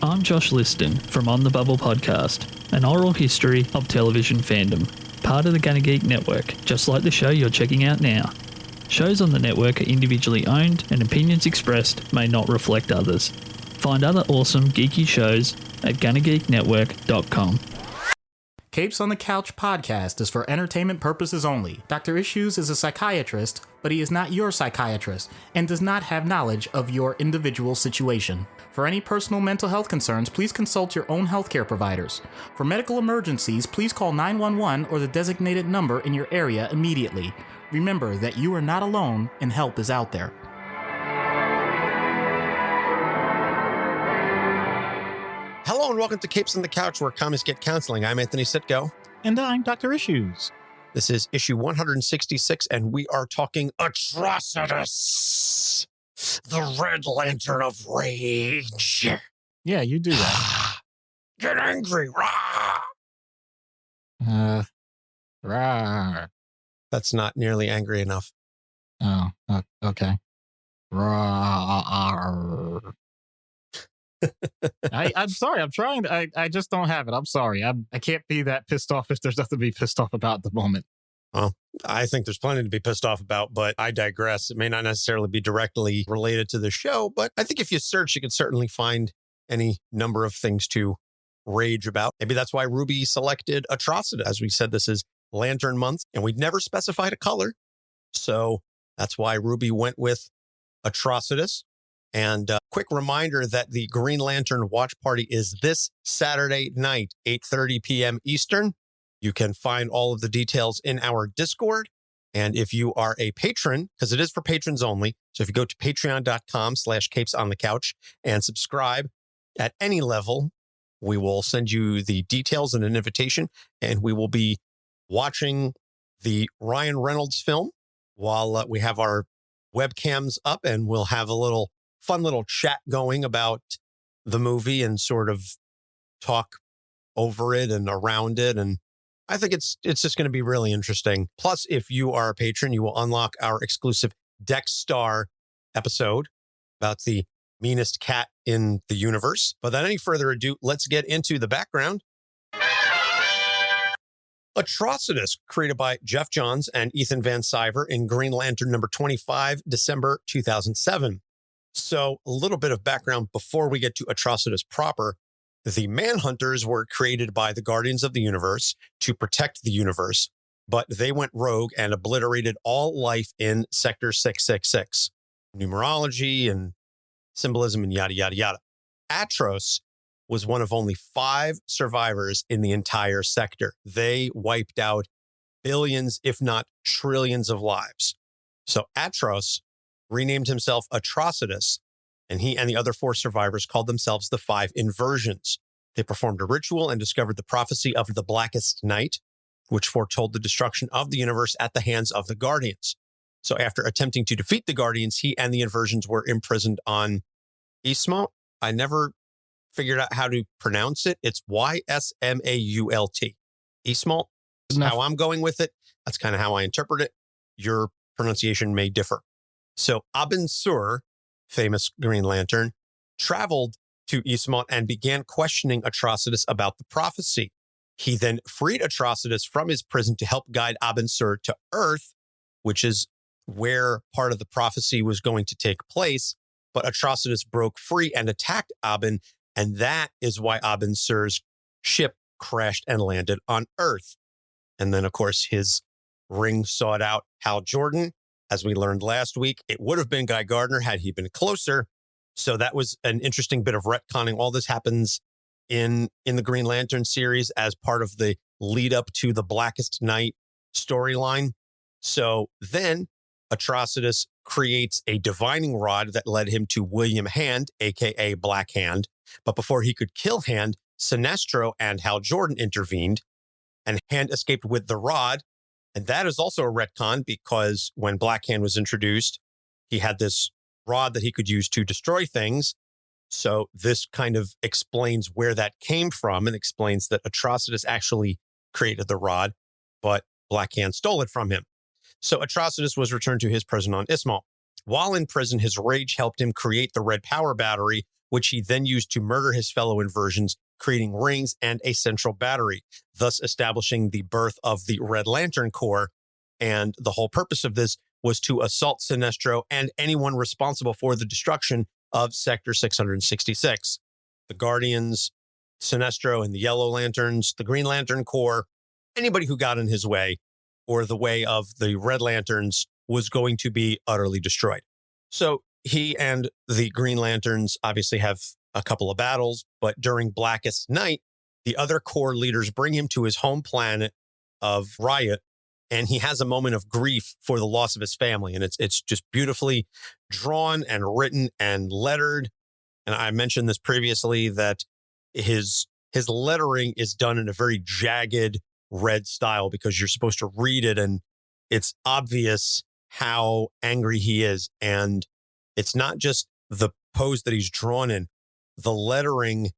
I'm Josh Liston from On the Bubble podcast, an oral history of television fandom, part of the Gunna Geek network, just like the show you're checking out now. Shows on the network are individually owned, and opinions expressed may not reflect others. Find other awesome geeky shows at GunnaGeekNetwork.com. Capes on the Couch podcast is for entertainment purposes only. Dr. Issues is a psychiatrist, but he is not your psychiatrist and does not have knowledge of your individual situation. For any personal mental health concerns, please consult your own healthcare providers. For medical emergencies, please call 911 or the designated number in your area immediately. Remember that you are not alone and help is out there. Hello and welcome to Capes on the Couch, where comics get counseling. I'm Anthony Sitko. And I'm Dr. Issues. This is issue 166, and we are talking Atrocitus, the Red Lantern of Rage. Yeah, you do that. Get angry, rah! Rawr. That's not nearly angry enough. Oh, okay. Rawr. I'm sorry. I'm trying. I just don't have it. I'm sorry. I can't be that pissed off if there's nothing to be pissed off about at the moment. Well, I think there's plenty to be pissed off about, but I digress. It may not necessarily be directly related to the show, but I think if you search, you can certainly find any number of things to rage about. Maybe that's why Ruby selected Atrocitus. As we said, this is Lantern Month, and we'd never specified a color. So that's why Ruby went with Atrocitus. And quick reminder that the Green Lantern Watch Party is this Saturday night, 8:30 p.m. Eastern. You can find all of the details in our Discord. And if you are a patron, because it is for patrons only, so if you go to patreon.com/capesonthecouch and subscribe at any level, we will send you the details and an invitation, and we will be watching the Ryan Reynolds film while we have our webcams up, and we'll have a fun little chat going about the movie and sort of talk over it and around it. And I think it's just going to be really interesting. Plus, if you are a patron, you will unlock our exclusive Deck Star episode about the meanest cat in the universe. But without any further ado, let's get into the background. Atrocitus, created by Geoff Johns and Ethan Van Sciver in Green Lantern number 25, December 2007. So a little bit of background before we get to Atrocitus proper. The Manhunters were created by the Guardians of the Universe to protect the universe, but they went rogue and obliterated all life in Sector 666. Numerology and symbolism and yada, yada, yada. Atros was one of only 5 survivors in the entire sector. They wiped out billions, if not trillions of lives. So Atros renamed himself Atrocitus, and he and the other 4 survivors called themselves the Five Inversions. They performed a ritual and discovered the prophecy of the Blackest Night, which foretold the destruction of the universe at the hands of the Guardians. So after attempting to defeat the Guardians, he and the Inversions were imprisoned on Ysmault. I never figured out how to pronounce it. It's Ysmault. Ysmault is how I'm going with it. That's kind of how I interpret it. Your pronunciation may differ. So Abin Sur, famous Green Lantern, traveled to Ysmault and began questioning Atrocitus about the prophecy. He then freed Atrocitus from his prison to help guide Abin Sur to Earth, which is where part of the prophecy was going to take place. But Atrocitus broke free and attacked Abin, and that is why Abin Sur's ship crashed and landed on Earth. And then, of course, his ring sought out Hal Jordan. As we learned last week, it would have been Guy Gardner had he been closer. So that was an interesting bit of retconning. All this happens in the Green Lantern series as part of the lead up to the Blackest Night storyline. So then Atrocitus creates a divining rod that led him to William Hand, aka Black Hand. But before he could kill Hand, Sinestro and Hal Jordan intervened, and Hand escaped with the rod. And that is also a retcon because when Black Hand was introduced, he had this rod that he could use to destroy things. So this kind of explains where that came from and explains that Atrocitus actually created the rod, but Black Hand stole it from him. So Atrocitus was returned to his prison on Ysmault. While in prison, his rage helped him create the Red Power Battery, which he then used to murder his fellow inversions, creating rings and a central battery, thus establishing the birth of the Red Lantern Corps. And the whole purpose of this was to assault Sinestro and anyone responsible for the destruction of Sector 666. The Guardians, Sinestro and the Yellow Lanterns, the Green Lantern Corps, anybody who got in his way or the way of the Red Lanterns was going to be utterly destroyed. So he and the Green Lanterns obviously have a couple of battles, but during Blackest Night, the other Corps leaders bring him to his home planet of Riot, and he has a moment of grief for the loss of his family. And it's just beautifully drawn and written and lettered. And I mentioned this previously that his lettering is done in a very jagged red style because you're supposed to read it and it's obvious how angry he is. And it's not just the pose that he's drawn in. The lettering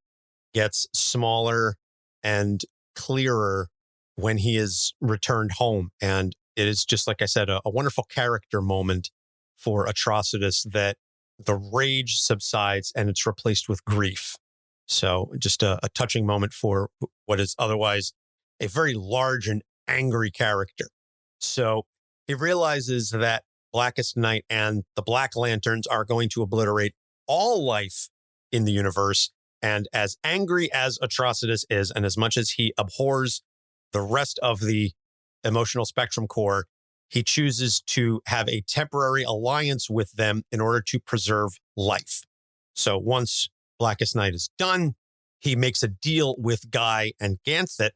gets smaller and clearer when he is returned home. And it is just, like I said, a wonderful character moment for Atrocitus that the rage subsides and it's replaced with grief. So just a touching moment for what is otherwise a very large and angry character. So he realizes that Blackest Night and the Black Lanterns are going to obliterate all life in the universe. And as angry as Atrocitus is, and as much as he abhors the rest of the Emotional Spectrum Corps, he chooses to have a temporary alliance with them in order to preserve life. So once Blackest Night is done, he makes a deal with Guy and Ganthet,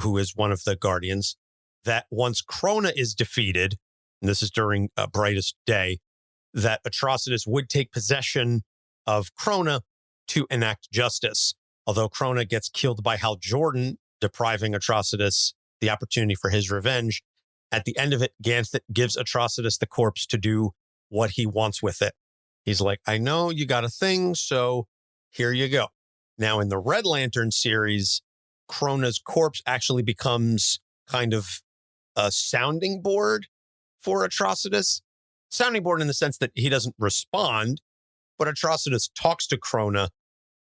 who is one of the Guardians, that once Krona is defeated, and this is during Brightest Day, that Atrocitus would take possession of Krona to enact justice. Although Krona gets killed by Hal Jordan, depriving Atrocitus the opportunity for his revenge, at the end of it, Ganthet gives Atrocitus the corpse to do what he wants with it. He's like, I know you got a thing, so here you go. Now, in the Red Lantern series, Krona's corpse actually becomes kind of a sounding board for Atrocitus. Sounding board in the sense that he doesn't respond, but Atrocitus talks to Krona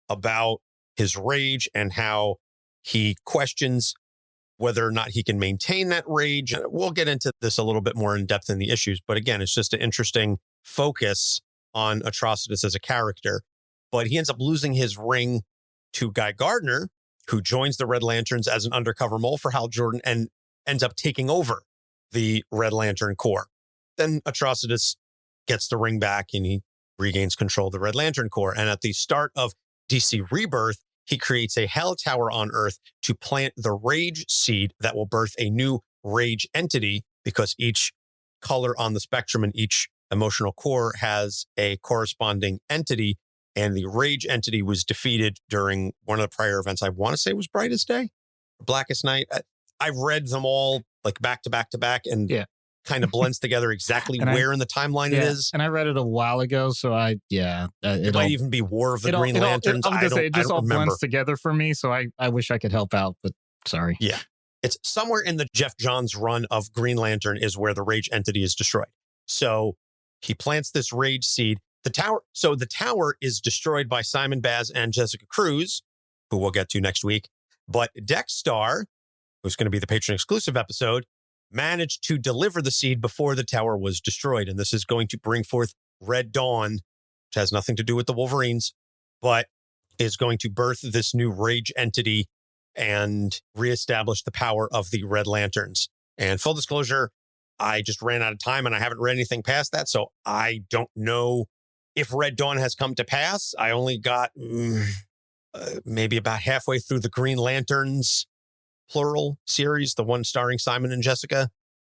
about his rage and how he questions whether or not he can maintain that rage. We'll get into this a little bit more in depth in the issues. But again, it's just an interesting focus on Atrocitus as a character. But he ends up losing his ring to Guy Gardner, who joins the Red Lanterns as an undercover mole for Hal Jordan and ends up taking over the Red Lantern Corps. Then Atrocitus gets the ring back and he regains control of the Red Lantern Corps. And at the start of DC Rebirth, he creates a Hell Tower on Earth to plant the Rage seed that will birth a new Rage entity, because each color on the spectrum and each emotional core has a corresponding entity. And the Rage entity was defeated during one of the prior events. I want to say it was Brightest Day, Blackest Night. I've read them all like back to back to back, and kind of blends together exactly where in the timeline it is. And I read it a while ago, so it might even be War of the Green Lanterns. It just all blends together for me, so I wish I could help out, but sorry. Yeah. It's somewhere in the Geoff Johns run of Green Lantern is where the Rage entity is destroyed. So he plants this Rage seed. The tower is destroyed by Simon Baz and Jessica Cruz, who we'll get to next week. But Dexstar, who's going to be the Patreon exclusive episode, managed to deliver the seed before the tower was destroyed. And this is going to bring forth Red Dawn, which has nothing to do with the Wolverines, but is going to birth this new Rage entity and reestablish the power of the Red Lanterns. And full disclosure, I just ran out of time and I haven't read anything past that. So I don't know if Red Dawn has come to pass. I only got maybe about halfway through the Green Lanterns plural series, the one starring Simon and Jessica.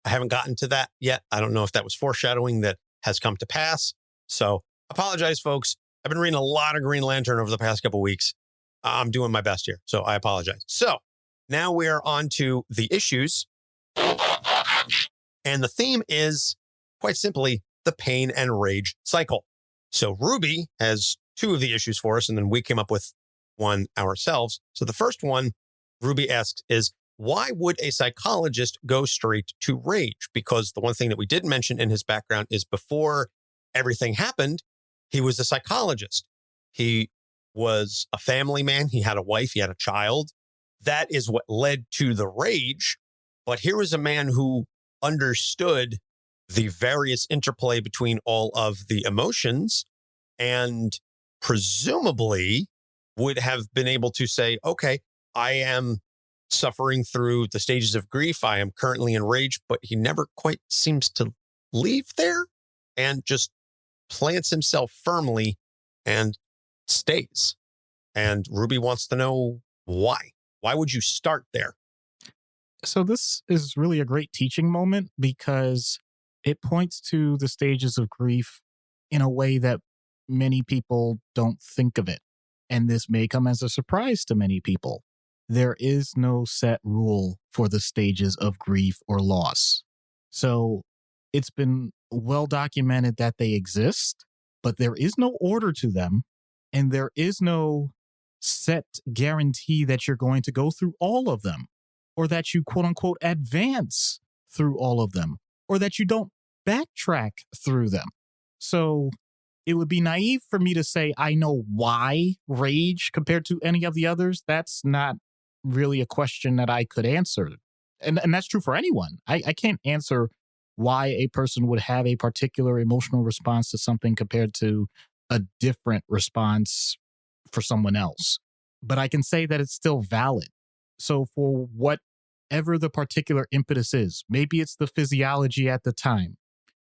I haven't gotten to that yet. I don't know if that was foreshadowing that has come to pass. So apologize, folks. I've been reading a lot of Green Lantern over the past couple of weeks. I'm doing my best here, so I apologize. So now we are on to the issues. And the theme is, quite simply, the pain and rage cycle. So Ruby has two of the issues for us, and then we came up with one ourselves. So the first one, Ruby asks, is why would a psychologist go straight to rage? Because the one thing that we did mention in his background is before everything happened, he was a psychologist. He was a family man. He had a wife, he had a child. That is what led to the rage. But here was a man who understood the various interplay between all of the emotions and presumably would have been able to say, okay, I am suffering through the stages of grief. I am currently enraged, but he never quite seems to leave there and just plants himself firmly and stays. And Ruby wants to know why. Why would you start there? So this is really a great teaching moment because it points to the stages of grief in a way that many people don't think of it. And this may come as a surprise to many people. There is no set rule for the stages of grief or loss. So it's been well documented that they exist, but there is no order to them. And there is no set guarantee that you're going to go through all of them, or that you quote unquote advance through all of them, or that you don't backtrack through them. So it would be naive for me to say, I know why rage compared to any of the others. That's not really a question that I could answer. And that's true for anyone. I can't answer why a person would have a particular emotional response to something compared to a different response for someone else. But I can say that it's still valid. So for whatever the particular impetus is, maybe it's the physiology at the time.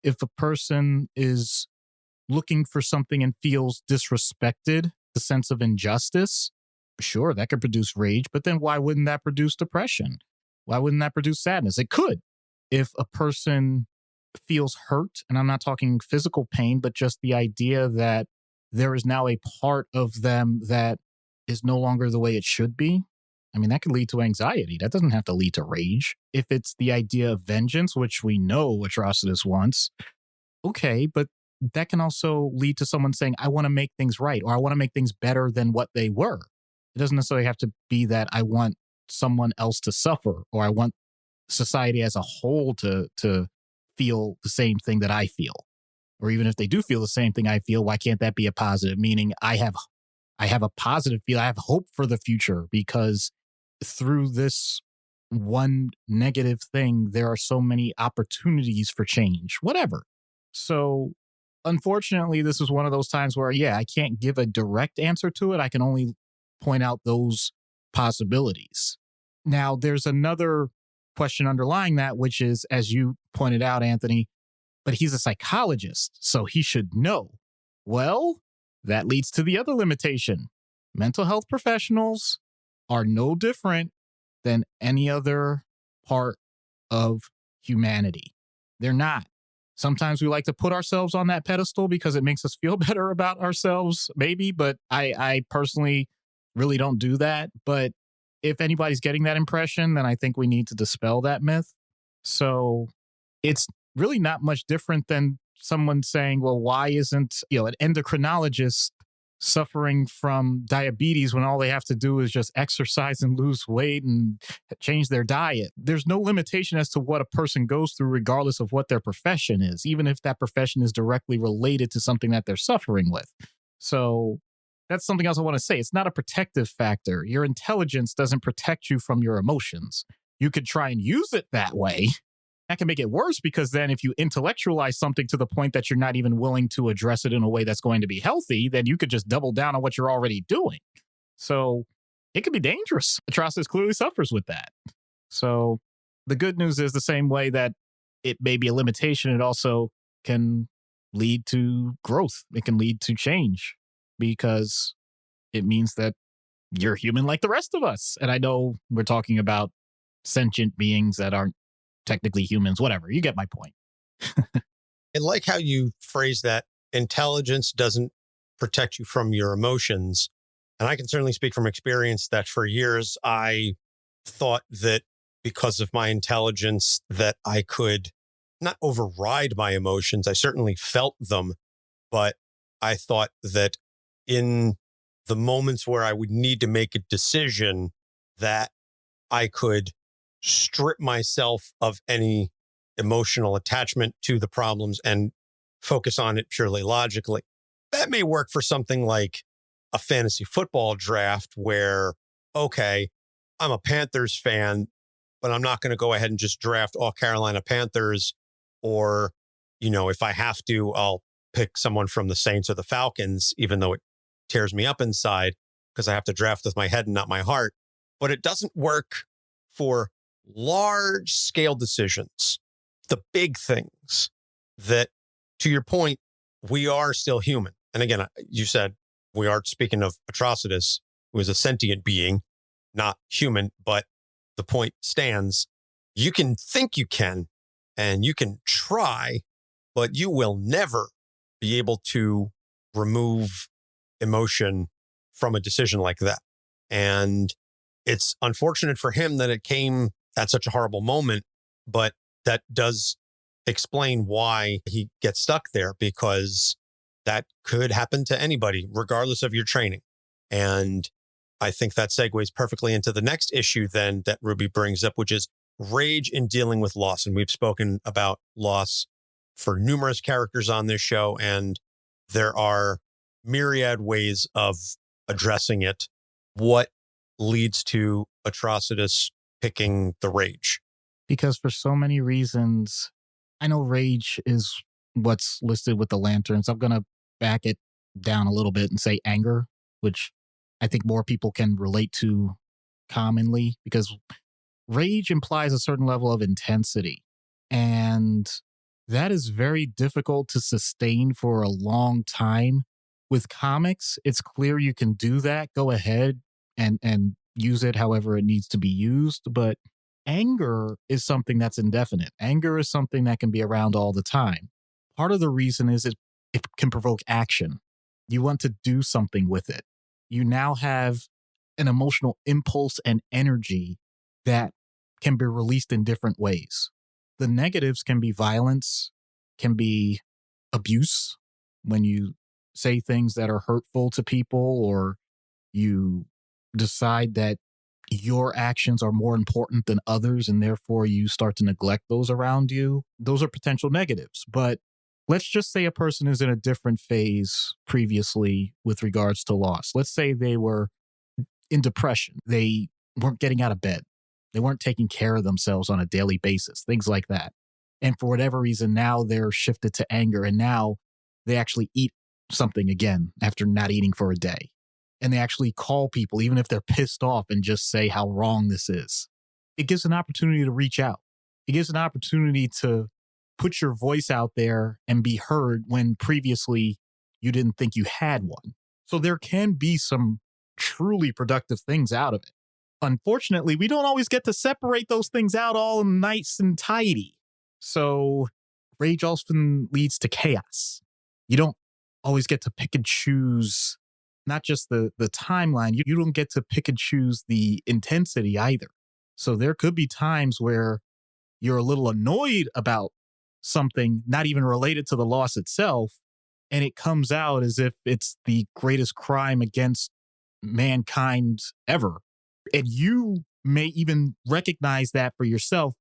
If a person is looking for something and feels disrespected, the sense of injustice, sure, that could produce rage, but then why wouldn't that produce depression? Why wouldn't that produce sadness? It could. If a person feels hurt, and I'm not talking physical pain, but just the idea that there is now a part of them that is no longer the way it should be, I mean, that could lead to anxiety. That doesn't have to lead to rage. If it's the idea of vengeance, which we know Atrocitus wants, okay, but that can also lead to someone saying, I want to make things right, or I want to make things better than what they were. It doesn't necessarily have to be that I want someone else to suffer, or I want society as a whole to feel the same thing that I feel. Or even if they do feel the same thing I feel, why can't that be a positive? Meaning I have a positive feel. I have hope for the future because through this one negative thing, there are so many opportunities for change, whatever. So unfortunately, this is one of those times where, I can't give a direct answer to it. I can only point out those possibilities. Now, there's another question underlying that, which is, as you pointed out, Anthony, but he's a psychologist, so he should know. Well, that leads to the other limitation. Mental health professionals are no different than any other part of humanity. They're not. Sometimes we like to put ourselves on that pedestal because it makes us feel better about ourselves, maybe, but I personally really don't do that. But if anybody's getting that impression, then I think we need to dispel that myth. So it's really not much different than someone saying, well, why isn't, an endocrinologist suffering from diabetes when all they have to do is just exercise and lose weight and change their diet? There's no limitation as to what a person goes through, regardless of what their profession is, even if that profession is directly related to something that they're suffering with. So that's something else I want to say. It's not a protective factor. Your intelligence doesn't protect you from your emotions. You could try and use it that way. That can make it worse because then if you intellectualize something to the point that you're not even willing to address it in a way that's going to be healthy, then you could just double down on what you're already doing. So it can be dangerous. Atrocitus clearly suffers with that. So the good news is the same way that it may be a limitation, it also can lead to growth. It can lead to change because it means that you're human like the rest of us. And I know we're talking about sentient beings that aren't technically humans, whatever. You get my point. I like how you phrase that. Intelligence doesn't protect you from your emotions. And I can certainly speak from experience that for years I thought that because of my intelligence that I could not override my emotions. I certainly felt them, but I thought that in the moments where I would need to make a decision that I could strip myself of any emotional attachment to the problems and focus on it purely logically. That may work for something like a fantasy football draft where, okay, I'm a Panthers fan, but I'm not going to go ahead and just draft all Carolina Panthers. Or, if I have to, I'll pick someone from the Saints or the Falcons, even though it tears me up inside because I have to draft with my head and not my heart. But it doesn't work for large scale decisions, the big things that, to your point, we are still human. And again, you said we are speaking of Atrocitus, who is a sentient being, not human, but the point stands. You can think you can, and you can try, but you will never be able to remove emotion from a decision like that. And it's unfortunate for him that it came at such a horrible moment, but that does explain why he gets stuck there, because that could happen to anybody, regardless of your training. And I think that segues perfectly into the next issue then that Ruby brings up, which is rage in dealing with loss. And we've spoken about loss for numerous characters on this show, and there are myriad ways of addressing it. What leads to Atrocitus picking the rage? Because for so many reasons, I know rage is what's listed with the lanterns. I'm going to back it down a little bit and say anger, which I think more people can relate to commonly, because rage implies a certain level of intensity. And that is very difficult to sustain for a long time. With comics, it's clear you can do that. Go ahead and use it however it needs to be used. But anger is something that's indefinite. Anger is something that can be around all the time. Part of the reason is it can provoke action. You want to do something with it. You now have an emotional impulse and energy that can be released in different ways. The negatives can be violence, can be abuse, when you say things that are hurtful to people, or you decide that your actions are more important than others, and therefore you start to neglect those around you. Those are potential negatives. But let's just say a person is in a different phase previously with regards to loss. Let's say they were in depression. They weren't getting out of bed. They weren't taking care of themselves on a daily basis, things like that. And for whatever reason, now they're shifted to anger, and now they actually eat something again after not eating for a day. And they actually call people, even if they're pissed off, and just say how wrong this is. It gives an opportunity to reach out. It gives an opportunity to put your voice out there and be heard when previously you didn't think you had one. So there can be some truly productive things out of it. Unfortunately, we don't always get to separate those things out all nice and tidy. So rage often leads to chaos. You don't always get to pick and choose, not just the timeline. You don't get to pick and choose the intensity either. So there could be times where you're a little annoyed about something not even related to the loss itself, and it comes out as if it's the greatest crime against mankind ever. And you may even recognize that for yourself.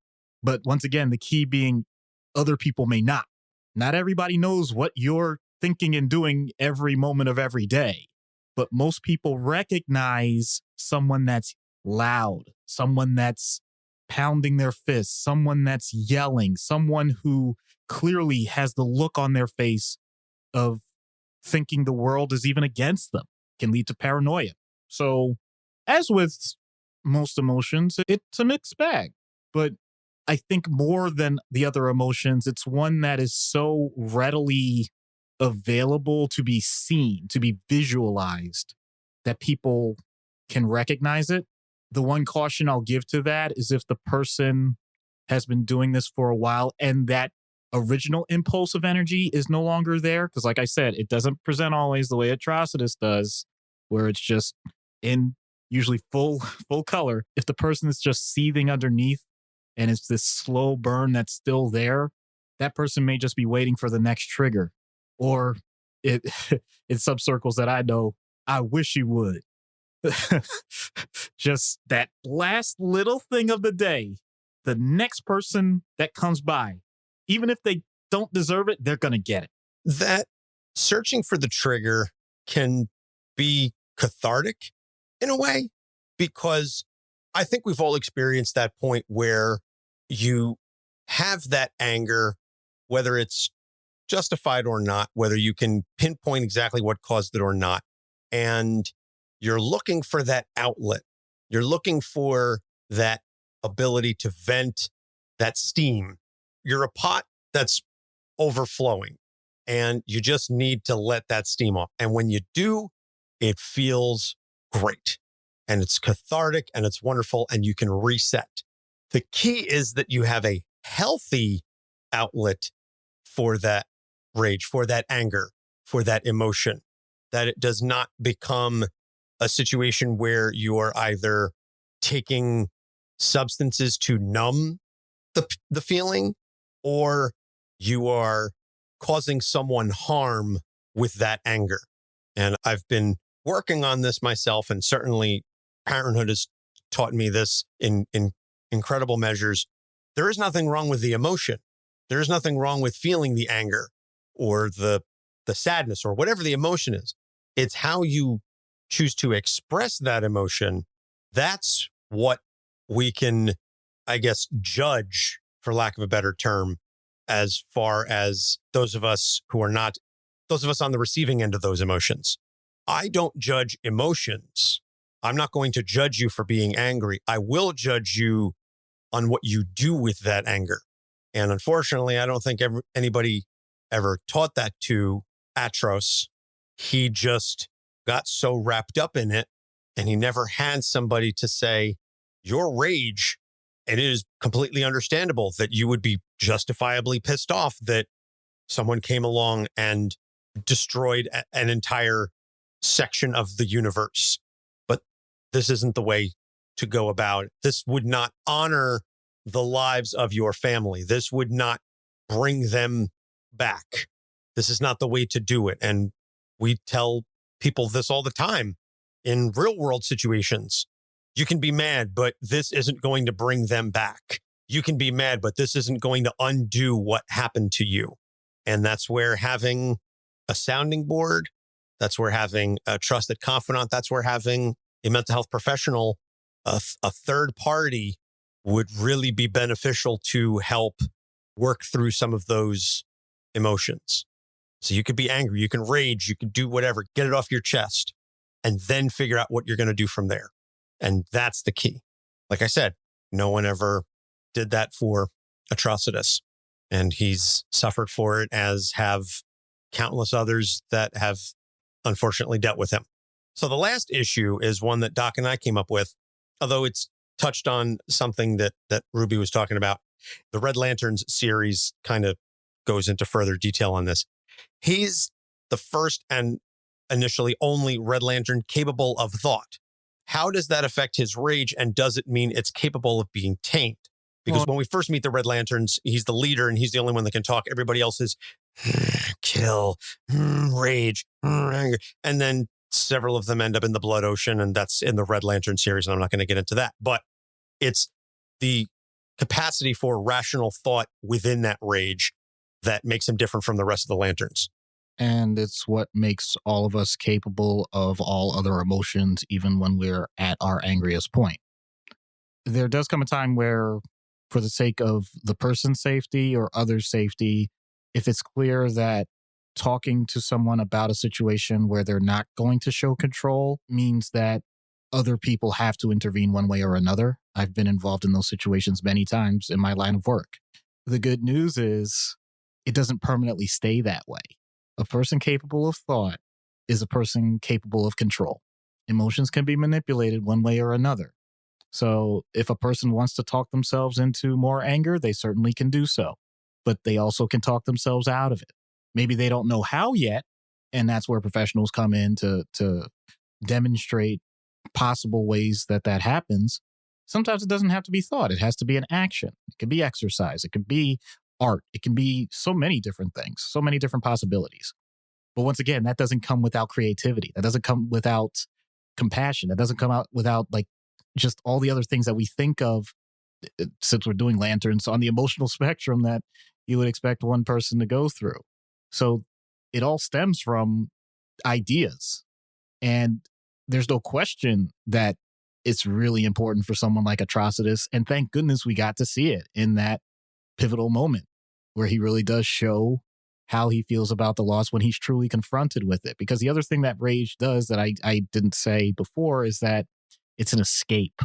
But once again, the key being other people may not. Not everybody knows what you're thinking and doing every moment of every day. But most people recognize someone that's loud, someone that's pounding their fists, someone that's yelling, someone who clearly has the look on their face of thinking the world is even against them. Can lead to paranoia. So, as with most emotions, it's a mixed bag. But I think more than the other emotions, it's one that is so readily available to be seen, to be visualized, that people can recognize it. The one caution I'll give to that is if the person has been doing this for a while and that original impulse of energy is no longer there. Because like I said, it doesn't present always the way Atrocitus does, where it's just in usually full color. If the person is just seething underneath and it's this slow burn that's still there, that person may just be waiting for the next trigger. Or it in some circles that I know, I wish you would. Just that last little thing of the day, the next person that comes by, even if they don't deserve it, they're going to get it. That searching for the trigger can be cathartic in a way, because I think we've all experienced that point where you have that anger, whether it's justified or not, whether you can pinpoint exactly what caused it or not. And you're looking for that outlet. You're looking for that ability to vent that steam. You're a pot that's overflowing and you just need to let that steam off. And when you do, it feels great and it's cathartic and it's wonderful and you can reset. The key is that you have a healthy outlet for that rage, for that anger, for that emotion, that it does not become a situation where you are either taking substances to numb the feeling, or you are causing someone harm with that anger. And I've been working on this myself, and certainly parenthood has taught me this in incredible measures. There is nothing wrong with the emotion. There is nothing wrong with feeling the anger or the sadness or whatever the emotion is. It's how you choose to express that emotion. That's what we can, I guess, judge, for lack of a better term, as far as those of us who are not, those of us on the receiving end of those emotions. I don't judge emotions. I'm not going to judge you for being angry. I will judge you on what you do with that anger. And unfortunately, I don't think anybody ever taught that to Atros. He just got so wrapped up in it, and he never had somebody to say, your rage, and it is completely understandable that you would be justifiably pissed off that someone came along and destroyed an entire section of the universe. But this isn't the way to go about it. This would not honor the lives of your family. This would not bring them back. This is not the way to do it. And we tell people this all the time in real world situations. You can be mad, but this isn't going to bring them back. You can be mad, but this isn't going to undo what happened to you. And that's where having a sounding board, that's where having a trusted confidant, that's where having a mental health professional, a third party, would really be beneficial to help work through some of those emotions. So you could be angry, you can rage, you can do whatever, get it off your chest, and then figure out what you're going to do from there. And that's the key. Like I said, no one ever did that for Atrocitus, and he's suffered for it, as have countless others that have unfortunately dealt with him. So the last issue is one that Doc and I came up with, although it's touched on something that Ruby was talking about. The Red Lanterns series kind of goes into further detail on this. He's the first and initially only Red Lantern capable of thought. How does that affect his rage, and does it mean it's capable of being tamed? Because when we first meet the Red Lanterns, he's the leader and he's the only one that can talk. Everybody else is kill, rage, anger. And then several of them end up in the Blood Ocean, and that's in the Red Lantern series, and I'm not going to get into that. But it's the capacity for rational thought within that rage that makes him different from the rest of the Lanterns. And it's what makes all of us capable of all other emotions, even when we're at our angriest point. There does come a time where, for the sake of the person's safety or others' safety, if it's clear that talking to someone about a situation where they're not going to show control means that other people have to intervene one way or another. I've been involved in those situations many times in my line of work. The good news is it doesn't permanently stay that way. A person capable of thought is a person capable of control. Emotions can be manipulated one way or another. So if a person wants to talk themselves into more anger, they certainly can do so. But they also can talk themselves out of it. Maybe they don't know how yet, and that's where professionals come in to demonstrate possible ways that happens. Sometimes it doesn't have to be thought. It has to be an action. It could be exercise. It could be art. It can be so many different things, so many different possibilities. But once again, that doesn't come without creativity. That doesn't come without compassion. That doesn't come out without just all the other things that we think of, since we're doing lanterns, on the emotional spectrum that you would expect one person to go through. So it all stems from ideas. And there's no question that it's really important for someone like Atrocitus. And thank goodness we got to see it in that pivotal moment where he really does show how he feels about the loss when he's truly confronted with it. Because the other thing that rage does that I didn't say before is that it's an escape.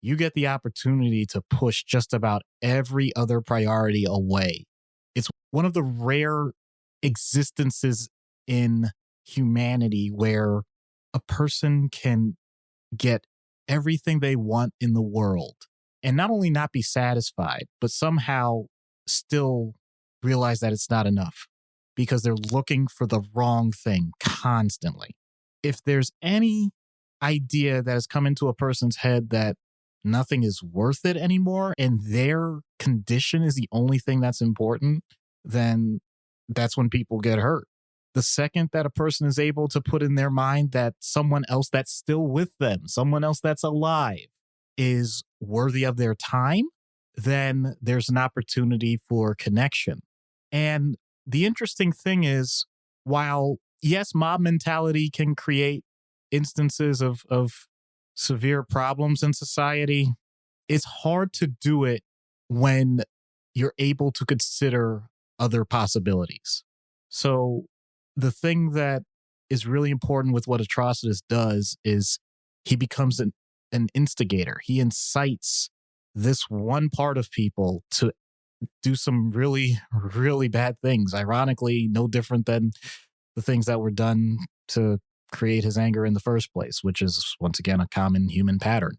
You get the opportunity to push just about every other priority away. It's one of the rare existences in humanity where a person can get everything they want in the world and not only not be satisfied, but somehow still realize that it's not enough because they're looking for the wrong thing constantly. If there's any idea that has come into a person's head that nothing is worth it anymore and their condition is the only thing that's important, then that's when people get hurt. The second that a person is able to put in their mind that someone else that's still with them, someone else that's alive, is worthy of their time, then there's an opportunity for connection. And the interesting thing is, while, yes, mob mentality can create instances of severe problems in society, it's hard to do it when you're able to consider other possibilities. So the thing that is really important with what Atrocitus does is he becomes an instigator. He incites this one part of people to do some really, really bad things. Ironically, no different than the things that were done to create his anger in the first place, which is, once again, a common human pattern.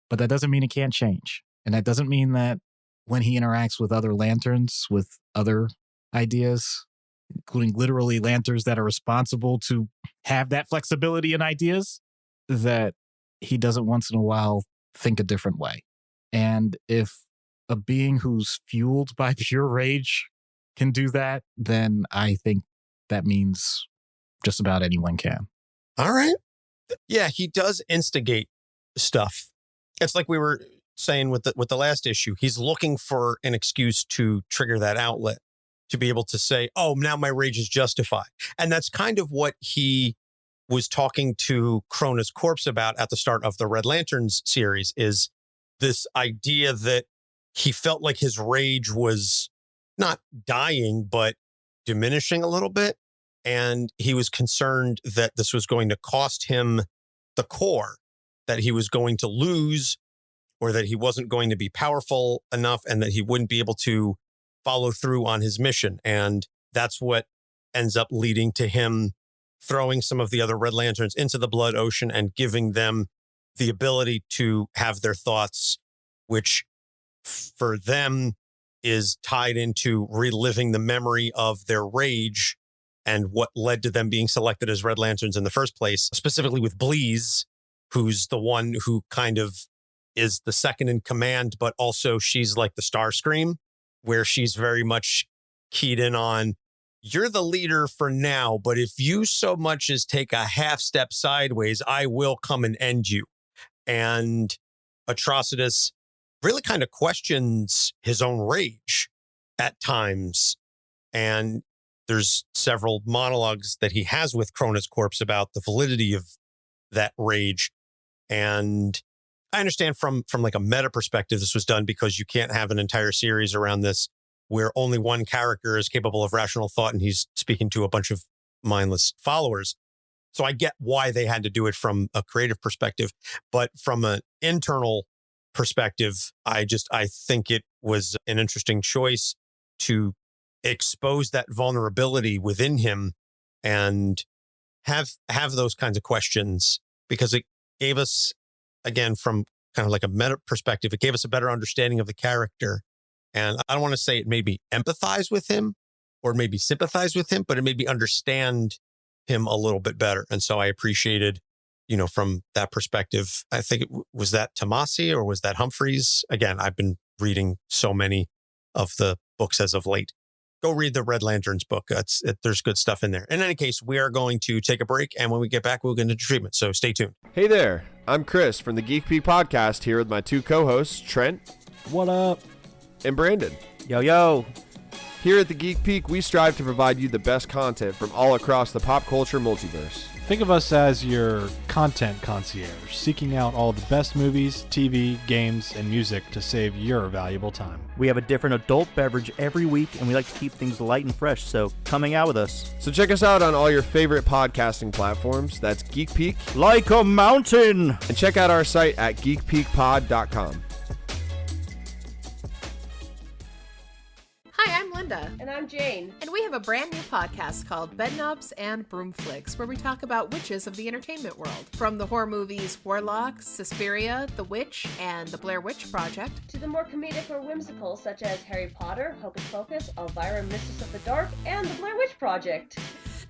But that doesn't mean it can't change. And that doesn't mean that when he interacts with other lanterns, with other ideas, including literally lanterns that are responsible to have that flexibility in ideas, that he doesn't once in a while think a different way. And if a being who's fueled by pure rage can do that, then I think that means just about anyone can. All right. Yeah, he does instigate stuff. It's like we were saying with the last issue. He's looking for an excuse to trigger that outlet, to be able to say, oh, now my rage is justified. And that's kind of what he was talking to Krona's corpse about at the start of the Red Lanterns series, is this idea that he felt like his rage was not dying, but diminishing a little bit. And he was concerned that this was going to cost him the core, that he was going to lose, or that he wasn't going to be powerful enough and that he wouldn't be able to follow through on his mission. And that's what ends up leading to him throwing some of the other Red Lanterns into the blood ocean and giving them the ability to have their thoughts, which for them is tied into reliving the memory of their rage and what led to them being selected as Red Lanterns in the first place, specifically with Bleeze, who's the one who kind of is the second in command, but also she's like the Starscream, where she's very much keyed in on, you're the leader for now, but if you so much as take a half step sideways, I will come and end you. And Atrocitus really kind of questions his own rage at times. And there's several monologues that he has with Krona's corpse about the validity of that rage. And I understand from like a meta perspective, this was done because you can't have an entire series around this where only one character is capable of rational thought and he's speaking to a bunch of mindless followers. So I get why they had to do it from a creative perspective, but from an internal perspective, I think it was an interesting choice to expose that vulnerability within him and have those kinds of questions, because it gave us, again, from kind of like a meta perspective, it gave us a better understanding of the character. And I don't want to say it made me empathize with him or maybe sympathize with him, but it made me understand him a little bit better. And so I appreciated, from that perspective, I think was that Tomasi or was that Humphreys? Again, I've been reading so many of the books as of late. Go read the Red Lanterns book. There's good stuff in there. In any case, we are going to take a break, and when we get back, we'll get into treatment. So stay tuned. Hey there, I'm Chris from the Geek Peak podcast here with my two co-hosts, Trent. What up? And Brandon. Yo, yo. Here at the Geek Peak, we strive to provide you the best content from all across the pop culture multiverse. Think of us as your content concierge, seeking out all the best movies, TV, games, and music to save your valuable time. We have a different adult beverage every week, and we like to keep things light and fresh, so come hang out with us. So check us out on all your favorite podcasting platforms. That's Geek Peak. Like a mountain! And check out our site at geekpeakpod.com. Hi, I'm Linda. And I'm Jane. And we have a brand new podcast called Bedknobs and Broomflicks, where we talk about witches of the entertainment world. From the horror movies Warlock, Suspiria, The Witch, and The Blair Witch Project, to the more comedic or whimsical, such as Harry Potter, Hocus Pocus, Elvira, Mistress of the Dark, and The Blair Witch Project.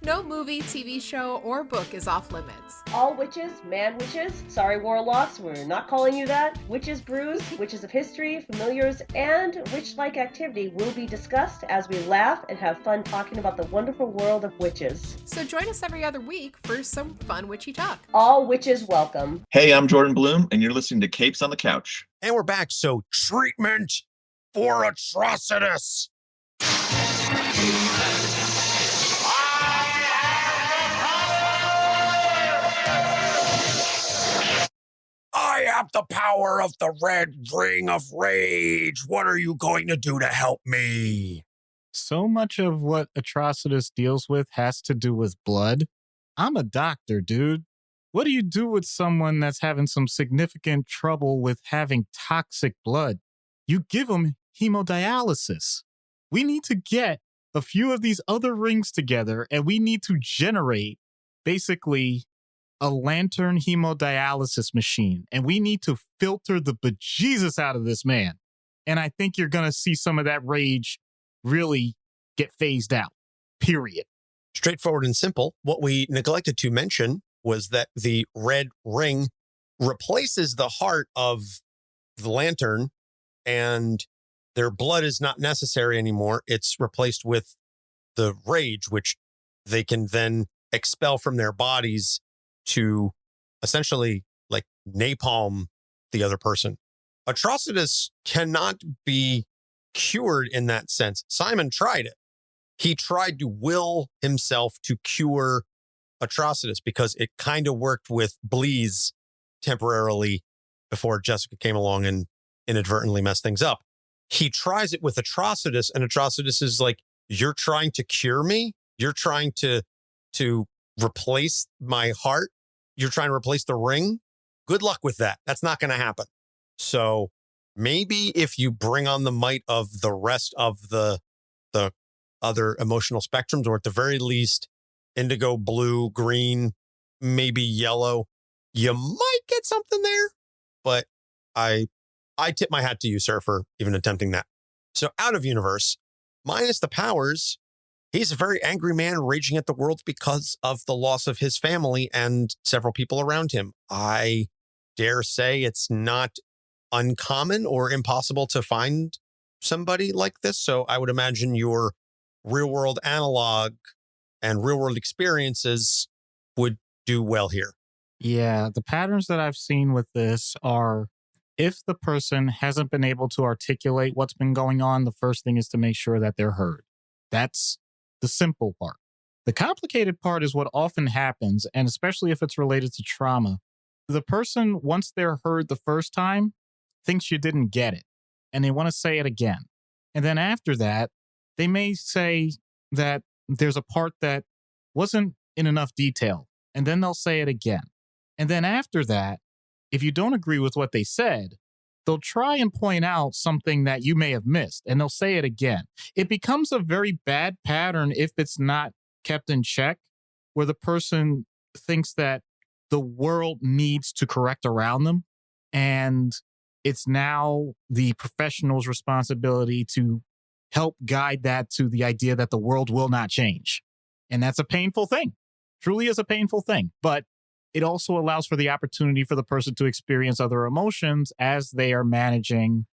No movie, TV show, or book is off limits. All witches, man witches, sorry warlocks, we're not calling you that, witches brews, witches of history, familiars, and witch-like activity will be discussed as we laugh and have fun talking about the wonderful world of witches. So join us every other week for some fun witchy talk. All witches welcome. Hey, I'm Jordan Bloom, and you're listening to Capes on the Couch. And we're back. So treatment for Atrocitus. I have the power of the red ring of rage. What are you going to do to help me? So much of what Atrocitus deals with has to do with blood. I'm a doctor, dude. What do you do with someone that's having some significant trouble with having toxic blood? You give them hemodialysis. We need to get a few of these other rings together, and we need to generate basically a lantern hemodialysis machine, and we need to filter the bejesus out of this man. And I think you're going to see some of that rage really get phased out, period. Straightforward and simple. What we neglected to mention was that the red ring replaces the heart of the lantern, and their blood is not necessary anymore. It's replaced with the rage, which they can then expel from their bodies to essentially like napalm the other person. Atrocitus cannot be cured in that sense. Simon tried it. He tried to will himself to cure Atrocitus because it kind of worked with Bleeze temporarily before Jessica came along and inadvertently messed things up. He tries it with Atrocitus, and Atrocitus is like, you're trying to cure me? You're trying to replace my heart? You're trying to replace the ring? Good luck with that. That's not going to happen. So maybe if you bring on the might of the rest of the other emotional spectrums, or at the very least, indigo, blue, green, maybe yellow, you might get something there. But I tip my hat to you, sir, for even attempting that. So out of universe, minus the powers, he's a very angry man raging at the world because of the loss of his family and several people around him. I dare say it's not uncommon or impossible to find somebody like this. So I would imagine your real world analog and real world experiences would do well here. Yeah, the patterns that I've seen with this are if the person hasn't been able to articulate what's been going on, the first thing is to make sure that they're heard. That's the simple part. The complicated part is what often happens, and especially if it's related to trauma. The person, once they're heard the first time, thinks you didn't get it, and they want to say it again. And then after that, they may say that there's a part that wasn't in enough detail, and then they'll say it again. And then after that, if you don't agree with what they said, they'll try and point out something that you may have missed, and they'll say it again. It becomes a very bad pattern if it's not kept in check, where the person thinks that the world needs to correct around them, and it's now the professional's responsibility to help guide that to the idea that the world will not change. And that's a painful thing. Truly is a painful thing. But it also allows for the opportunity for the person to experience other emotions as they are managing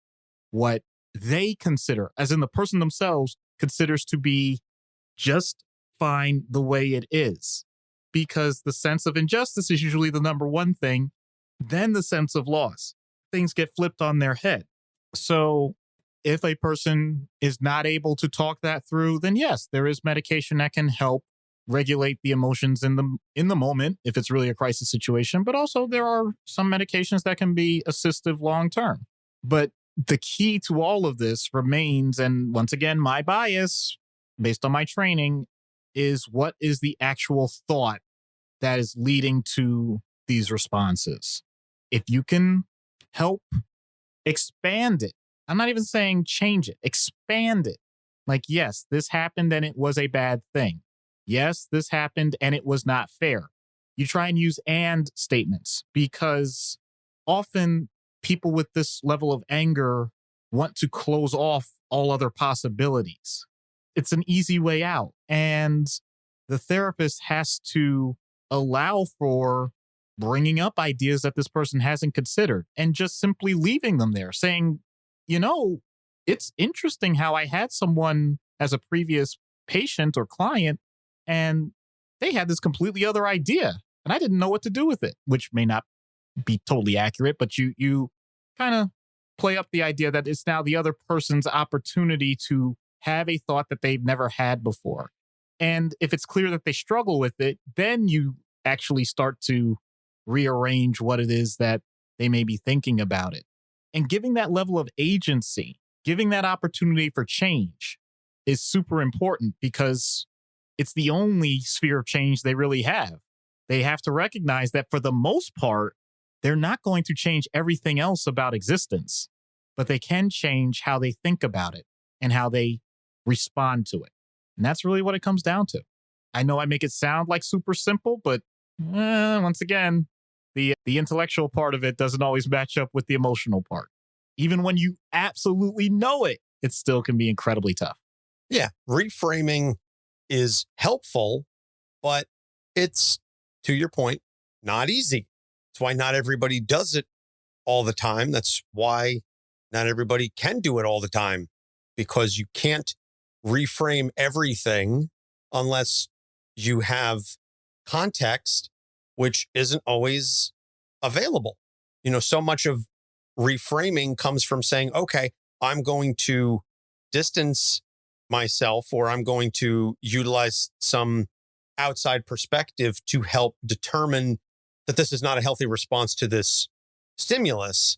what they consider, as in the person themselves considers to be just fine the way it is. Because the sense of injustice is usually the number one thing, then the sense of loss. Things get flipped on their head. So if a person is not able to talk that through, then yes, there is medication that can help regulate the emotions in the moment if it's really a crisis situation, but also there are some medications that can be assistive long term. But the key to all of this remains, and once again, my bias based on my training, is what is the actual thought that is leading to these responses. If you can help expand it, I'm not even saying change it, expand it. Like, yes, this happened and it was a bad thing. Yes, this happened and it was not fair. You try and use and statements because often people with this level of anger want to close off all other possibilities. It's an easy way out. And the therapist has to allow for bringing up ideas that this person hasn't considered and just simply leaving them there, saying, it's interesting how I had someone as a previous patient or client and they had this completely other idea and I didn't know what to do with it, which may not be totally accurate, but you kind of play up the idea that it's now the other person's opportunity to have a thought that they've never had before. And if it's clear that they struggle with it, then you actually start to rearrange what it is that they may be thinking about it. And giving that level of agency, giving that opportunity for change is super important because it's the only sphere of change they really have. They have to recognize that for the most part, they're not going to change everything else about existence, but they can change how they think about it and how they respond to it. And that's really what it comes down to. I know I make it sound like super simple, but once again, the intellectual part of it doesn't always match up with the emotional part. Even when you absolutely know it, it still can be incredibly tough. Yeah, reframing is helpful, but it's, to your point, not easy. That's why not everybody does it all the time. That's why not everybody can do it all the time, because you can't reframe everything unless you have context, which isn't always available. So much of reframing comes from saying, okay, I'm going to distance myself, or I'm going to utilize some outside perspective to help determine that this is not a healthy response to this stimulus.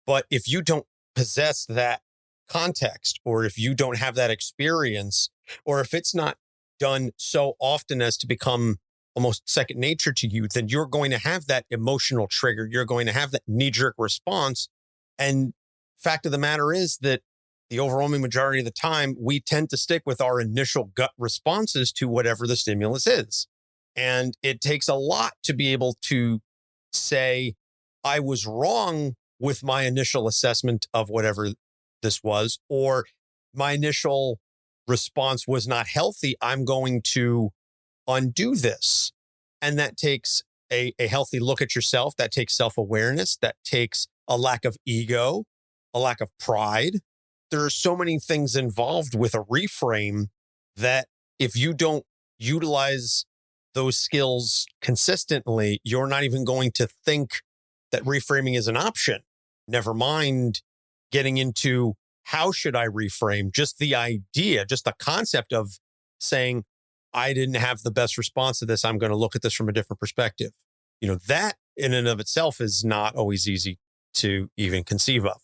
But if you don't possess that context, or if you don't have that experience, or if it's not done so often as to become almost second nature to you, then you're going to have that emotional trigger. You're going to have that knee-jerk response. And fact of the matter is that the overwhelming majority of the time, we tend to stick with our initial gut responses to whatever the stimulus is. And it takes a lot to be able to say, I was wrong with my initial assessment of whatever this was, or my initial response was not healthy. I'm going to undo this. And that takes a healthy look at yourself. That takes self-awareness. That takes a lack of ego, a lack of pride. There are so many things involved with a reframe that if you don't utilize those skills consistently, you're not even going to think that reframing is an option. Never mind getting into how should I reframe? Just the idea, just the concept of saying, I didn't have the best response to this. I'm going to look at this from a different perspective. That in and of itself is not always easy to even conceive of.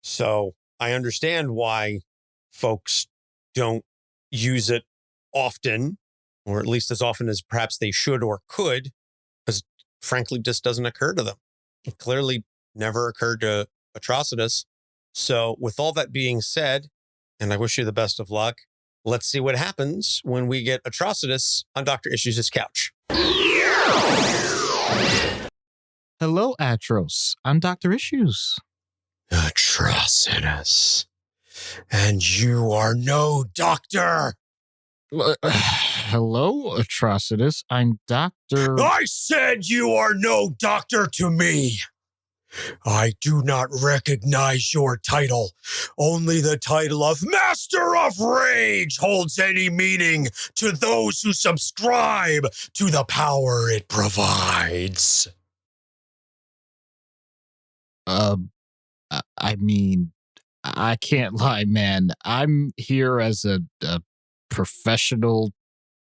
So I understand why folks don't use it often, or at least as often as perhaps they should or could, because frankly, just doesn't occur to them. It clearly never occurred to Atrocitus. So with all that being said, and I wish you the best of luck, let's see what happens when we get Atrocitus on Dr. Issues' couch. Hello, Atros. I'm Dr. Issues. Atrocitus. And you are no doctor. Hello, Atrocitus. I'm Dr. I said you are no doctor to me. I do not recognize your title. Only the title of Master of Rage holds any meaning to those who subscribe to the power it provides. I mean, I can't lie, man. I'm here as a professional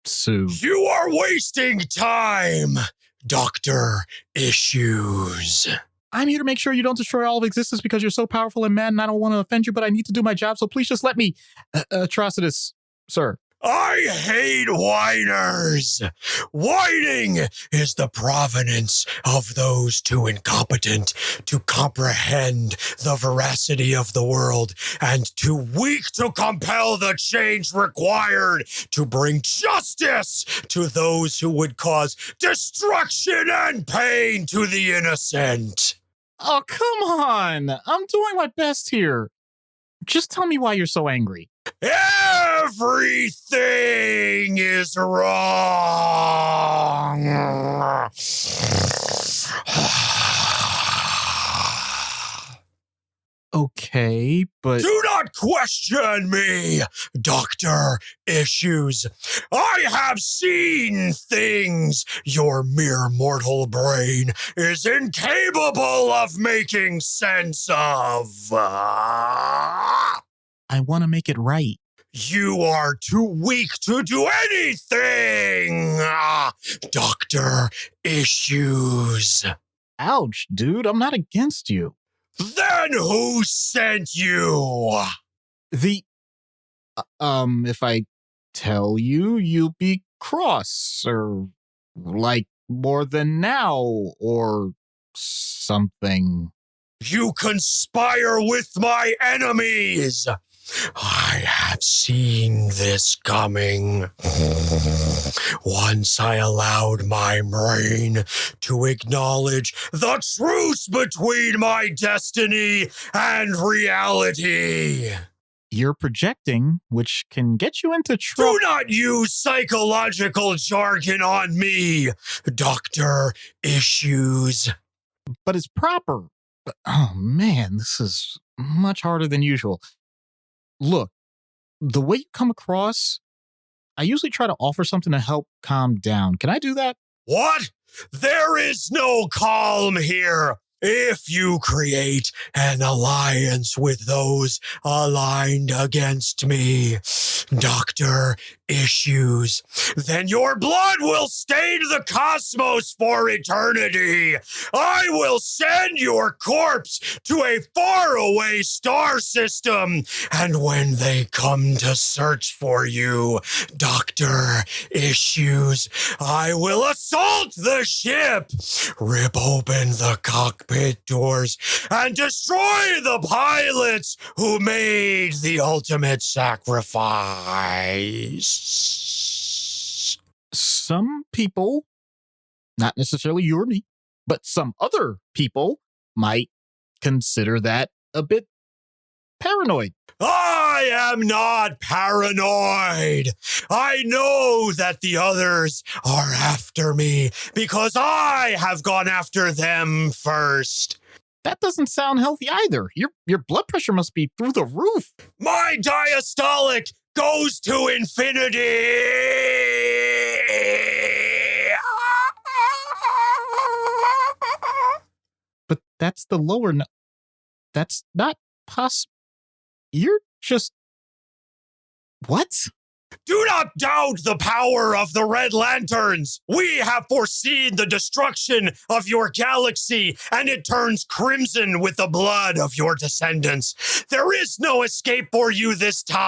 Sue. You are wasting time, Dr. Issues. I'm here to make sure you don't destroy all of existence because you're so powerful and mad, and I don't want to offend you, but I need to do my job, so please just let me. Atrocitus, sir. I hate whiners. Whining is the provenance of those too incompetent to comprehend the veracity of the world and too weak to compel the change required to bring justice to those who would cause destruction and pain to the innocent. Oh, come on. I'm doing my best here. Just tell me why you're so angry. Everything is wrong. Okay, but... Do not question me, Dr. Issues. I have seen things your mere mortal brain is incapable of making sense of. I want to make it right. You are too weak to do anything, Dr. Issues. Ouch, dude, I'm not against you. Then who sent you? If I tell you, you'll be cross, or like more than now, or something. You conspire with my enemies. I have seen this coming. Once I allowed my brain to acknowledge the truce between my destiny and reality. You're projecting, which can get you into trouble. Do not use psychological jargon on me, Dr. Issues. But it's proper. Oh man, this is much harder than usual. Look, the way you come across, I usually try to offer something to help calm down. Can I do that? What? There is no calm here. If you create an alliance with those aligned against me, Dr. Issues, then your blood will stain the cosmos for eternity. I will send your corpse to a faraway star system, and when they come to search for you, Dr. Issues, I will assault the ship, rip open the cockpit doors, and destroy the pilots who made the ultimate sacrifice. Some people, not necessarily you or me, but some other people might consider that a bit paranoid. I am not paranoid. I know that the others are after me because I have gone after them first. That doesn't sound healthy either. Your blood pressure must be through the roof. My diastolic goes to infinity. But that's the lower... That's not possible. You're just... What? Do not doubt the power of the Red Lanterns. We have foreseen the destruction of your galaxy, and it turns crimson with the blood of your descendants. There is no escape for you this time.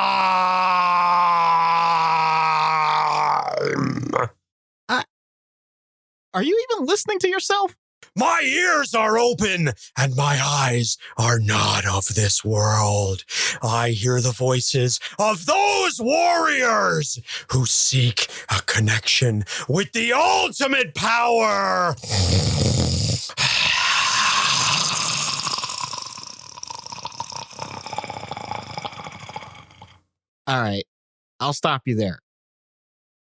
Are you even listening to yourself? My ears are open, and my eyes are not of this world. I hear the voices of those warriors who seek a connection with the ultimate power. All right, I'll stop you there.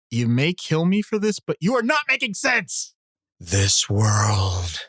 You may kill me for this, but you are not making sense. This world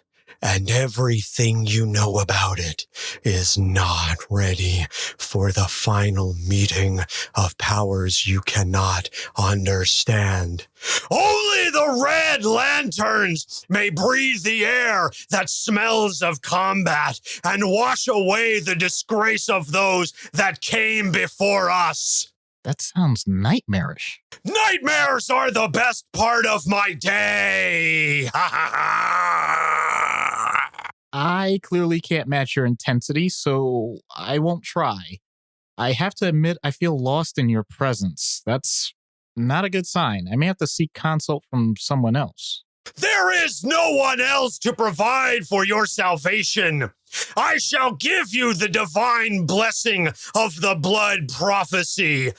and everything you know about it is not ready for the final meeting of powers you cannot understand. Only the Red Lanterns may breathe the air that smells of combat and wash away the disgrace of those that came before us. That sounds nightmarish. Nightmares are the best part of my day! I clearly can't match your intensity, so I won't try. I have to admit, I feel lost in your presence. That's not a good sign. I may have to seek consult from someone else. There is no one else to provide for your salvation. I shall give you the divine blessing of the blood prophecy. You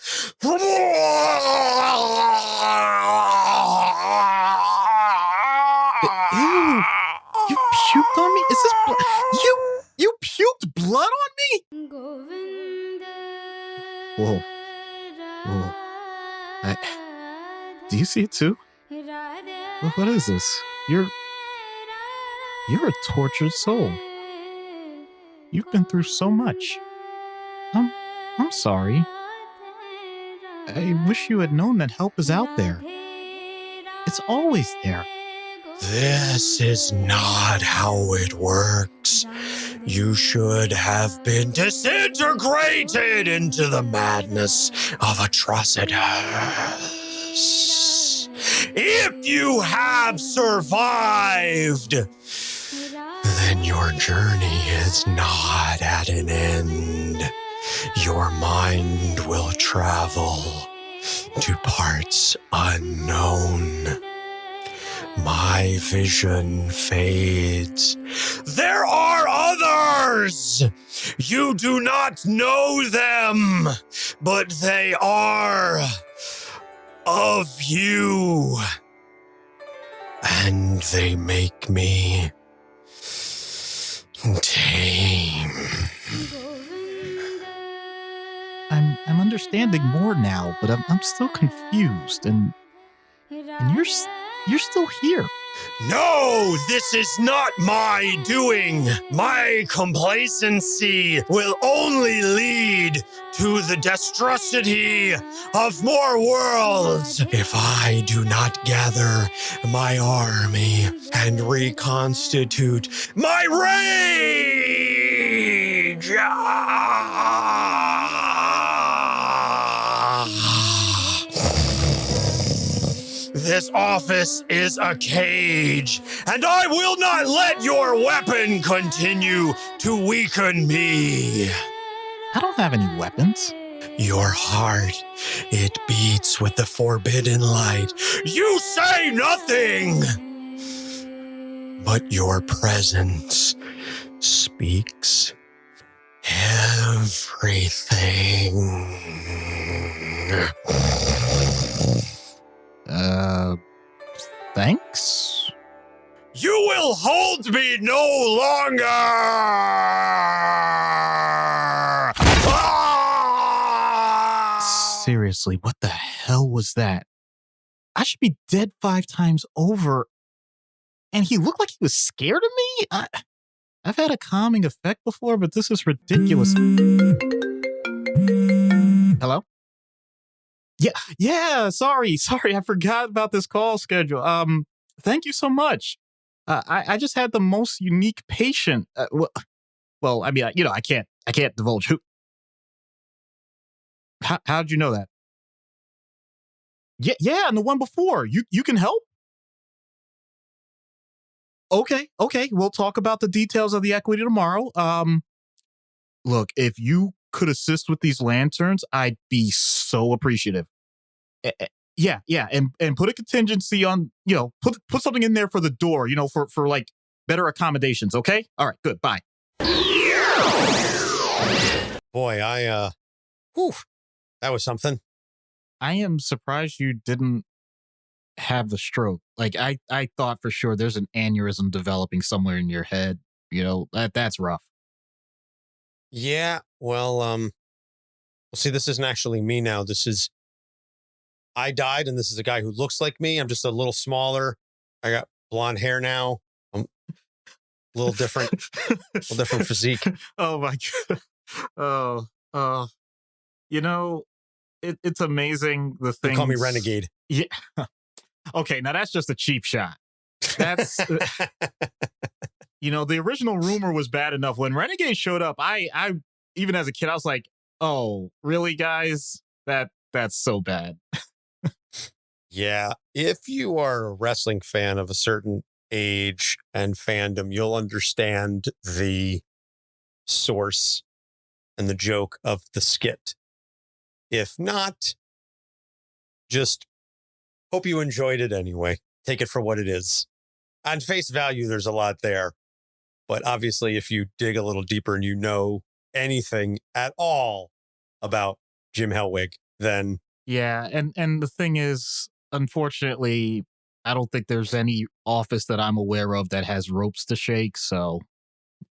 puked on me? Is this you puked blood on me? Whoa. Do you see it too? What is this? You're a tortured soul. You've been through so much. I'm sorry. I wish you had known that help is out there. It's always there. This is not how it works. You should have been disintegrated into the madness of Atrocitus. If you have survived, then your journey is not at an end. Your mind will travel to parts unknown. My vision fades. There are others! You do not know them, but they are of you. And they make me tame. I'm understanding more now, but I'm still confused, and you're still here. No, this is not my doing. My complacency will only lead to the destrucity of more worlds if I do not gather my army and reconstitute my rage. This office is a cage, and I will not let your weapon continue to weaken me. I don't have any weapons. Your heart, it beats with the forbidden light. You say nothing, but your presence speaks everything. Thanks? You will hold me no longer! Seriously, what the hell was that? I should be dead 5 times over. And he looked like he was scared of me? I've had a calming effect before, but this is ridiculous. Hello? Yeah, sorry, I forgot about this call schedule. Thank you so much. I just had the most unique patient. Well, I mean, I can't divulge who. How'd you know that? Yeah, and the one before. You can help? Okay, we'll talk about the details of the equity tomorrow. Look, if you could assist with these lanterns, I'd be so appreciative. Yeah, and put a contingency on, put something in there for the door, for like better accommodations, okay? All right, good, bye. Boy, that was something. I am surprised you didn't have the stroke. Like, I thought for sure there's an aneurysm developing somewhere in your head, that's rough. Yeah, well, see, this isn't actually me now. I died, and this is a guy who looks like me. I'm just a little smaller. I got blonde hair now. I'm a little different, physique. Oh my God. It's amazing the thing. They call me Renegade. Yeah. Okay, now that's just a cheap shot. That's the original rumor was bad enough. When Renegade showed up, I even as a kid, I was like, oh, really, guys? That's so bad. Yeah. If you are a wrestling fan of a certain age and fandom, you'll understand the source and the joke of the skit. If not, just hope you enjoyed it anyway. Take it for what it is. On face value, there's a lot there. But obviously, if you dig a little deeper and you know anything at all about Jim Hellwig, then... Yeah, and the thing is, unfortunately, I don't think there's any office that I'm aware of that has ropes to shake, so,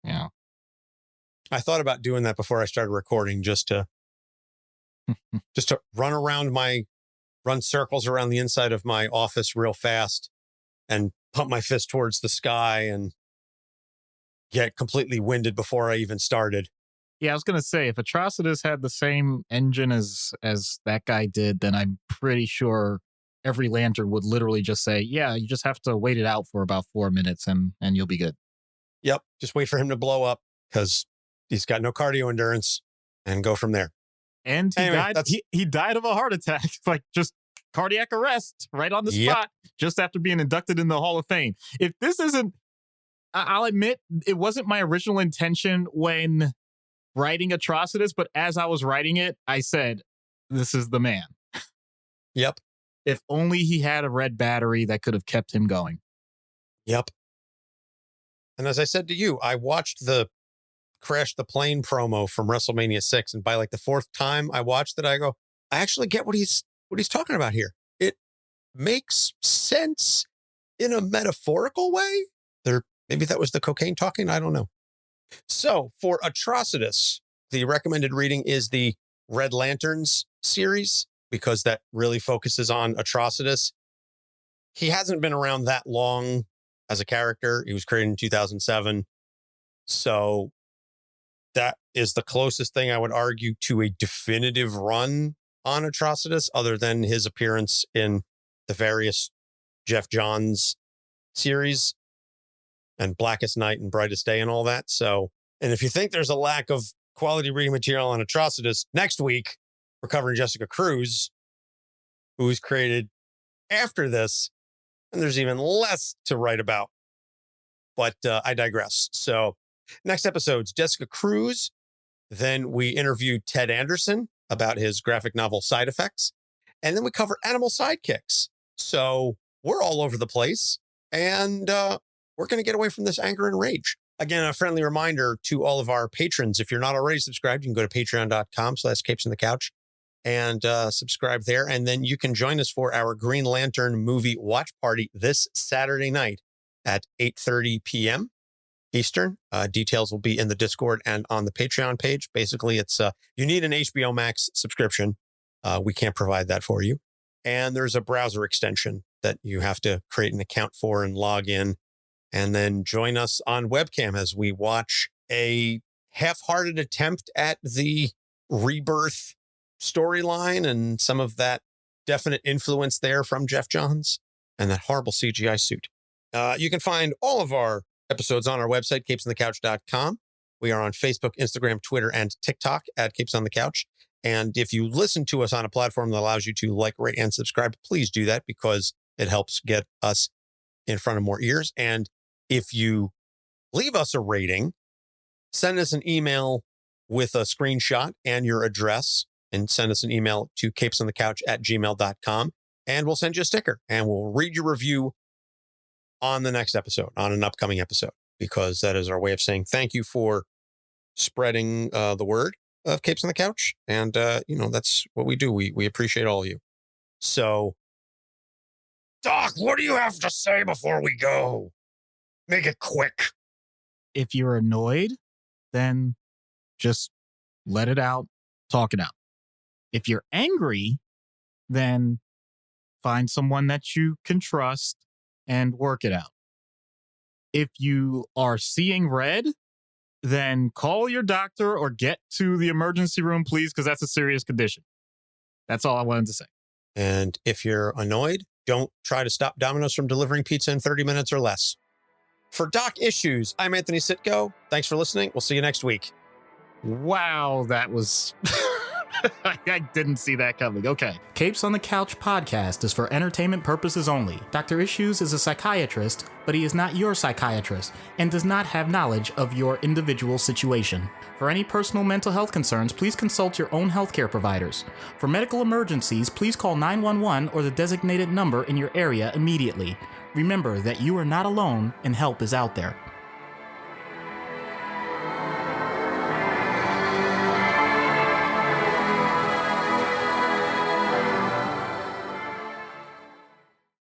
yeah. I thought about doing that before I started recording, just to run circles around the inside of my office real fast and pump my fist towards the sky and get completely winded before I even started. Yeah, I was going to say, if Atrocitus had the same engine as that guy did, then I'm pretty sure every lantern would literally just say, yeah, you just have to wait it out for about 4 minutes and you'll be good. Yep, just wait for him to blow up because he's got no cardio endurance and go from there. And he died of a heart attack, like just cardiac arrest right on the spot, just after being inducted in the Hall of Fame. If this isn't, I'll admit, it wasn't my original intention when writing Atrocitus, but as I was writing it, I said, this is the man. Yep. If only he had a red battery that could have kept him going. Yep. And as I said to you, I watched the Crash the Plane promo from WrestleMania 6, and by like the fourth time I watched it, I go, I actually get what he's talking about here. It makes sense in a metaphorical way. Maybe that was the cocaine talking. I don't know. So for Atrocitus, the recommended reading is the Red Lanterns series, because that really focuses on Atrocitus. He hasn't been around that long as a character. He was created in 2007. So that is the closest thing I would argue to a definitive run on Atrocitus, other than his appearance in the various Geoff Johns series and Blackest Night and Brightest Day and all that. So, and if you think there's a lack of quality reading material on Atrocitus, next week we're covering Jessica Cruz, who was created after this, and there's even less to write about. But I digress. So next episode's Jessica Cruz. Then we interview Ted Anderson about his graphic novel Side Effects. And then we cover animal sidekicks. So we're all over the place. And we're going to get away from this anger and rage. Again, a friendly reminder to all of our patrons. If you're not already subscribed, you can go to patreon.com/capesonthecouch and subscribe there. And then you can join us for our Green Lantern movie watch party this Saturday night at 8:30 p.m. Eastern. Details will be in the Discord and on the Patreon page. Basically, it's you need an HBO Max subscription. We can't provide that for you. And there's a browser extension that you have to create an account for and log in, and then join us on webcam as we watch a half-hearted attempt at the Rebirth storyline and some of that definite influence there from Geoff Johns and that horrible CGI suit. You can find all of our episodes on our website, capesonthecouch.com. We are on Facebook, Instagram, Twitter, and TikTok at Capes on the Couch. And if you listen to us on a platform that allows you to like, rate, and subscribe, please do that because it helps get us in front of more ears. And if you leave us a rating, send us an email with a screenshot and your address, and send us an email to capesonthecouch@gmail.com, and we'll send you a sticker and we'll read your review on the next episode, on an upcoming episode, because that is our way of saying thank you for spreading the word of Capes on the Couch. And, that's what we do. We appreciate all of you. So, Doc, what do you have to say before we go? Make it quick. If you're annoyed, then just let it out, talk it out. If you're angry, then find someone that you can trust and work it out. If you are seeing red, then call your doctor or get to the emergency room, please, because that's a serious condition. That's all I wanted to say. And if you're annoyed, don't try to stop Domino's from delivering pizza in 30 minutes or less. For Doc Issues, I'm Anthony Sitko. Thanks for listening. We'll see you next week. Wow, that was I didn't see that coming. Okay. Capes on the Couch podcast is for entertainment purposes only. Dr. Issues is a psychiatrist, but he is not your psychiatrist and does not have knowledge of your individual situation. For any personal mental health concerns, please consult your own healthcare providers. For medical emergencies, please call 911 or the designated number in your area immediately. Remember that you are not alone and help is out there.